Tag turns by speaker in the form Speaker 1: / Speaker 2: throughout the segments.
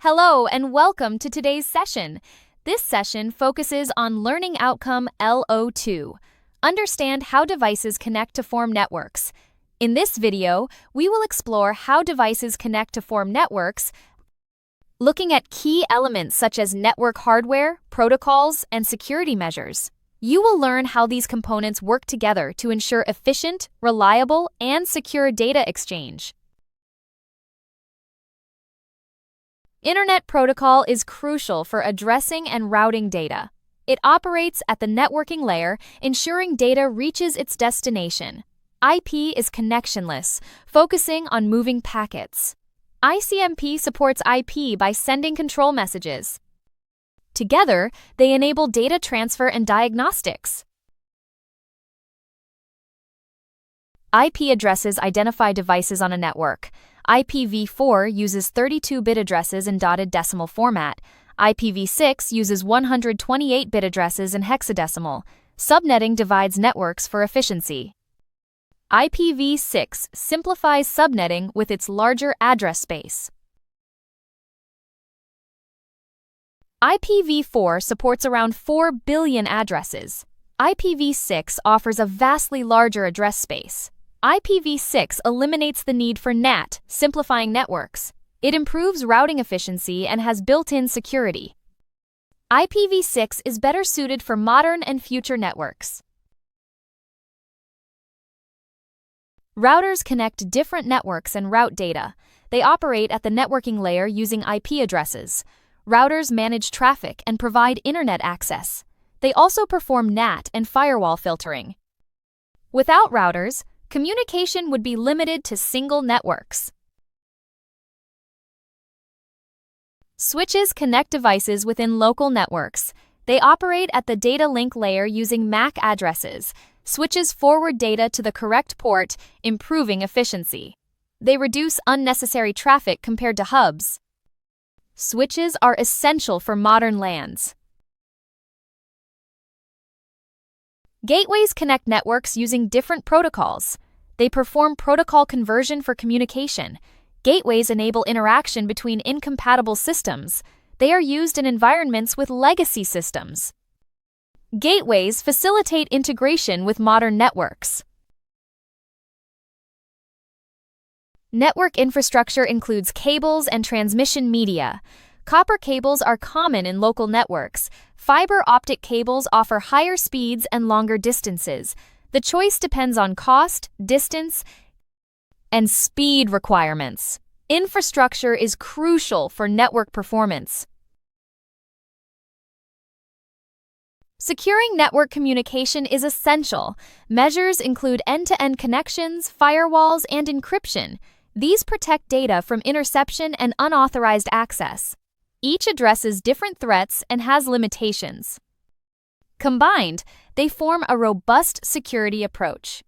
Speaker 1: Hello and welcome to today's session. This session focuses on Learning Outcome LO2. Understand how devices connect to form networks. In this video, we will explore how devices connect to form networks, looking at key elements such as network hardware, protocols, and security measures. You will learn how these components work together to ensure efficient, reliable, and secure data exchange. Internet protocol is crucial for addressing and routing data. It operates at the networking layer, ensuring data reaches its destination. IP is connectionless, focusing on moving packets. ICMP supports IP by sending control messages. Together, they enable data transfer and diagnostics. IP addresses identify devices on a network. IPv4 uses 32-bit addresses in dotted decimal format. IPv6 uses 128-bit addresses in hexadecimal. Subnetting divides networks for efficiency. IPv6 simplifies subnetting with its larger address space. IPv4 supports around 4 billion addresses. IPv6 offers a vastly larger address space. IPv6 eliminates the need for NAT, simplifying networks. It improves routing efficiency and has built-in security. IPv6 is better suited for modern and future networks. Routers connect different networks and route data. They operate at the networking layer using IP addresses. Routers manage traffic and provide internet access. They also perform NAT and firewall filtering. Without routers, communication would be limited to single networks. Switches connect devices within local networks. They operate at the data link layer using MAC addresses. Switches forward data to the correct port, improving efficiency. They reduce unnecessary traffic compared to hubs. Switches are essential for modern LANs. Gateways connect networks using different protocols. They perform protocol conversion for communication. Gateways enable interaction between incompatible systems. They are used in environments with legacy systems. Gateways facilitate integration with modern networks. Network infrastructure includes cables and transmission media. Copper cables are common in local networks. Fiber optic cables offer higher speeds and longer distances. The choice depends on cost, distance, and speed requirements. Infrastructure is crucial for network performance. Securing network communication is essential. Measures include end-to-end connections, firewalls, and encryption. These protect data from interception and unauthorized access. Each addresses different threats and has limitations. Combined, they form a robust security approach.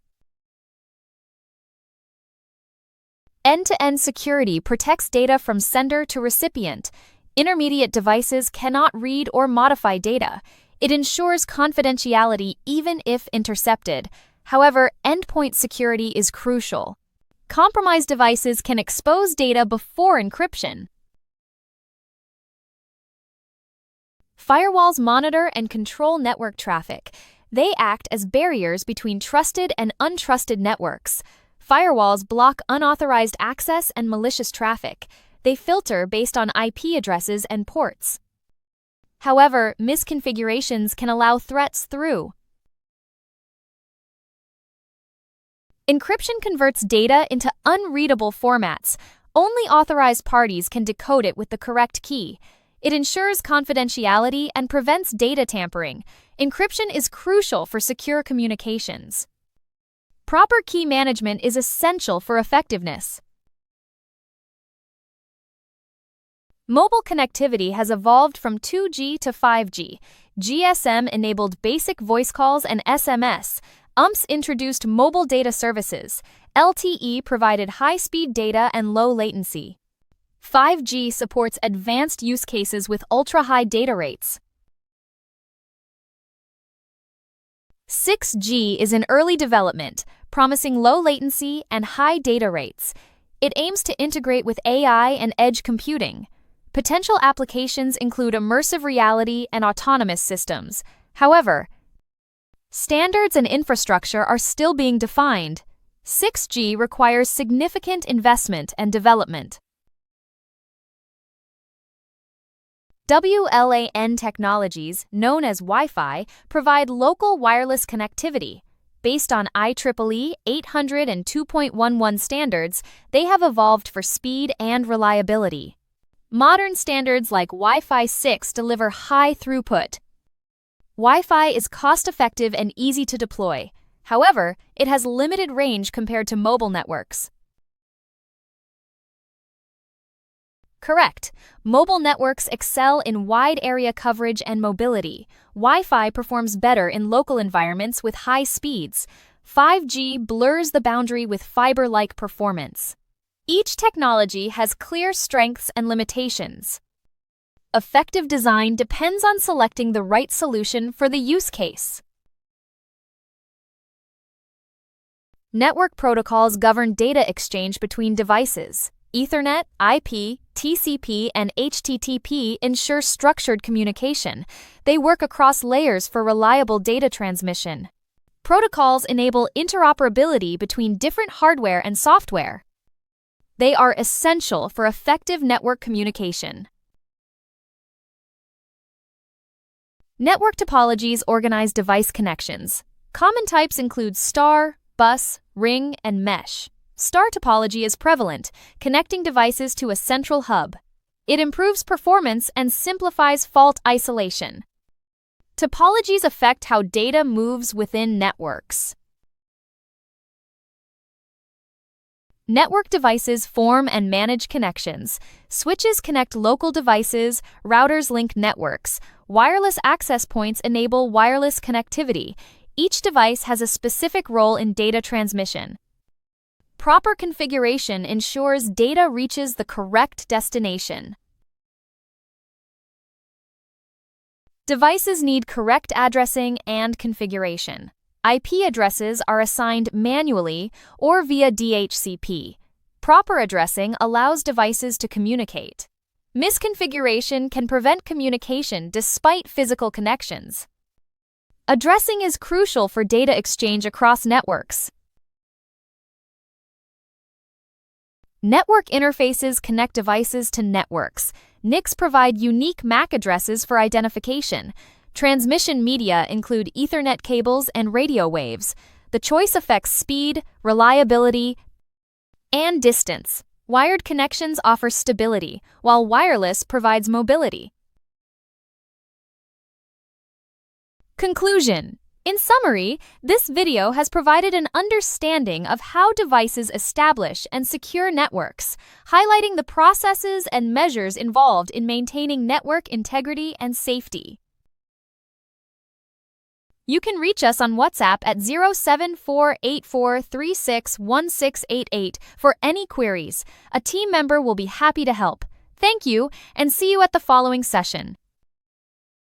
Speaker 1: End-to-end security protects data from sender to recipient. Intermediate devices cannot read or modify data. It ensures confidentiality even if intercepted. However, endpoint security is crucial. Compromised devices can expose data before encryption. Firewalls monitor and control network traffic. They act as barriers between trusted and untrusted networks. Firewalls block unauthorized access and malicious traffic. They filter based on IP addresses and ports. However, misconfigurations can allow threats through. Encryption converts data into unreadable formats. Only authorized parties can decode it with the correct key. It ensures confidentiality and prevents data tampering. Encryption is crucial for secure communications. Proper key management is essential for effectiveness. Mobile connectivity has evolved from 2G to 5G. GSM enabled basic voice calls and SMS. UMPS introduced mobile data services. LTE provided high-speed data and low latency. 5G supports advanced use cases with ultra-high data rates. 6G is in early development, promising low latency and high data rates. It aims to integrate with AI and edge computing. Potential applications include immersive reality and autonomous systems. However, standards and infrastructure are still being defined. 6G requires significant investment and development. WLAN technologies, known as Wi-Fi, provide local wireless connectivity. Based on IEEE 800 and 2.11 standards, they have evolved for speed and reliability. Modern standards like Wi-Fi 6 deliver high throughput. Wi-Fi is cost-effective and easy to deploy. However, it has limited range compared to mobile networks. Correct. Mobile networks excel in wide area coverage and mobility. Wi-Fi performs better in local environments with high speeds. 5G blurs the boundary with fiber-like performance. Each technology has clear strengths and limitations. Effective design depends on selecting the right solution for the use case. Network protocols govern data exchange between devices. Ethernet, IP, TCP, and HTTP ensure structured communication. They work across layers for reliable data transmission. Protocols enable interoperability between different hardware and software. They are essential for effective network communication. Network topologies organize device connections. Common types include star, bus, ring, and mesh. Star topology is prevalent, connecting devices to a central hub. It improves performance and simplifies fault isolation. Topologies affect how data moves within networks. Network devices form and manage connections. Switches connect local devices, routers link networks. Wireless access points enable wireless connectivity. Each device has a specific role in data transmission. Proper configuration ensures data reaches the correct destination. Devices need correct addressing and configuration. IP addresses are assigned manually or via DHCP. Proper addressing allows devices to communicate. Misconfiguration can prevent communication despite physical connections. Addressing is crucial for data exchange across networks. Network interfaces connect devices to networks. NICs provide unique MAC addresses for identification. Transmission media include Ethernet cables and radio waves. The choice affects speed, reliability, and distance. Wired connections offer stability, while wireless provides mobility. Conclusion. In summary, this video has provided an understanding of how devices establish and secure networks, highlighting the processes and measures involved in maintaining network integrity and safety. You can reach us on WhatsApp at 07484361688 for any queries. A team member will be happy to help. Thank you, and see you at the following session.